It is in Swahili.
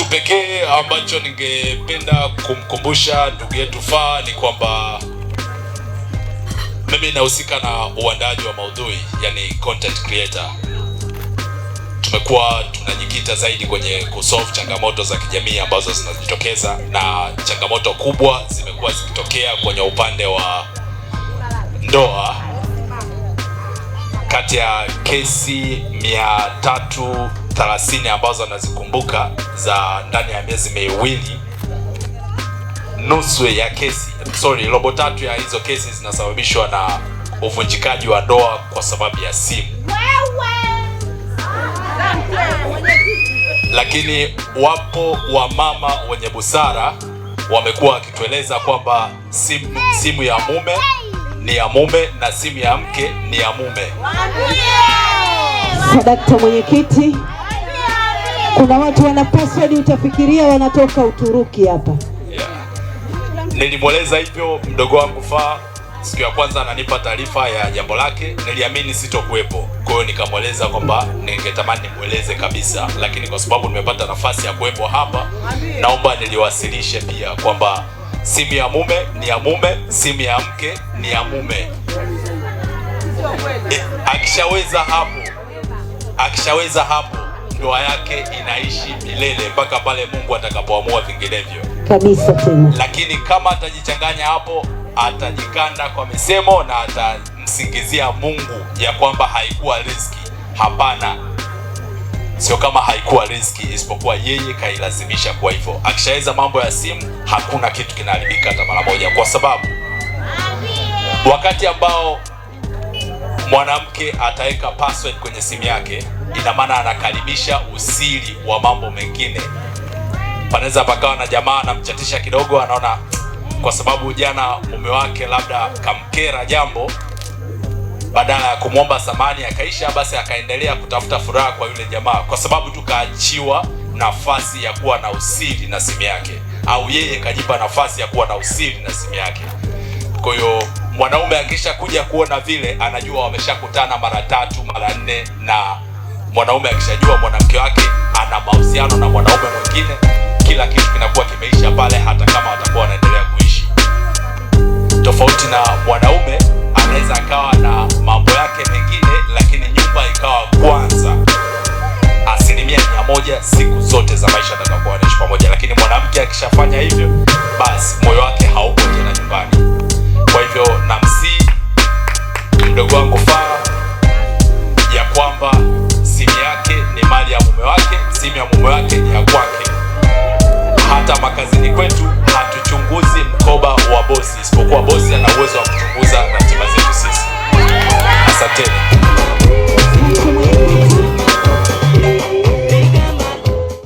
pekee ambacho ningependa kumkumbusha ndugu yetu Faa ni kwamba mimi nahusika na uandaji wa maudhui, yani content creator. Tumekuwa tunajikita zaidi kwenye kusolve changamoto za kijamii ambazo zinajitokeza, na changamoto kubwa zimekuwa zikitokea kwenye upande wa ndoa. Kati ya kesi 330 ambazo nazikumbuka za ndani ya miezi miwili, nusu ya kesi, robo tatu ya hizo kesi zinasababishwa na uvunjikaji wa ndoa kwa sababu ya simu. Lakini wapo wamama wenye busara wamekuwa wakitueleza kwamba simu ya mume ni ya mume na simu ya mke ni ya mume. Sadakta mwenyekiti, kuna watu wana password utafikiria wanatoka Uturuki hapa. Yeah. Nilimweleza hivyo mdogo wangu Faa siku ya kwanza ananipa taarifa ya jambo lake, niliamini sitokuwepo. Kwa hiyo nikamweleza kwamba ningetamani nimweleze kabisa, lakini kwa sababu nimepata nafasi ya kuwepo hapa, naomba niliwasilishe pia kwamba simu ya mume ni ya mume, simu ya mke ni ya mume. Akishaweza hapo ndoa yake inaishi milele mpaka pale Mungu atakapoamua vinginevyo kabisa tena. Lakini kama atajichanganya hapo, atajikanda kwa misemo na atamsingizia Mungu ya kwamba haikuwa riziki. Hapana, sio kama haikuwa riziki, isipokuwa yeye kailazimisha kwa hivyo. Akishaweza mambo ya simu, hakuna kitu kinaharibika hata mara moja, kwa sababu wakati ambao mwanamke ataweka password kwenye simu yake, ina maana anakaribisha usiri wa mambo mengine. Panaweza pakawa na jamaa anamchatisha kidogo, anaona kwa sababu jana mume wake labda kamkera jambo, badala ya kumwomba samani akaisha, basi akaendelea kutafuta furaha kwa yule jamaa, kwa sababu tukaachiwa nafasi ya kuwa na usiri na simu yake, au yeye kajipa nafasi ya kuwa na usiri na simu yake. Kwa hiyo mwanaume akisha kuja kuona vile, anajua wameshakutana mara 3 mara 4, na mwanaume akishajua mwanamke wake ana mahusiano na mwanaume mwingine, kila kitu kinakuwa kimeisha pale, hata kama watakuwa wanaendelea kuishi. Tofauti na mwanaume anaweza akawa na mambo yake mengine, lakini nyumba ikawa kwanza 100% siku zote za maisha atakapokuwa wanaishi pamoja. Lakini mwanamke akishafanya hivyo, basi moyo wake haupo tena nyumbani. Kwa hivyo namsihi mdogo wangu Faa ya kwamba simu yake ni mali ya mume wake, simu ya mume wake ni ya kwake. Hata makazini kwetu hatuchunguzi mkoba wa bosi, isipokuwa bosi ana uwezo wa kuchunguza ratiba zetu sisi. Asanteni.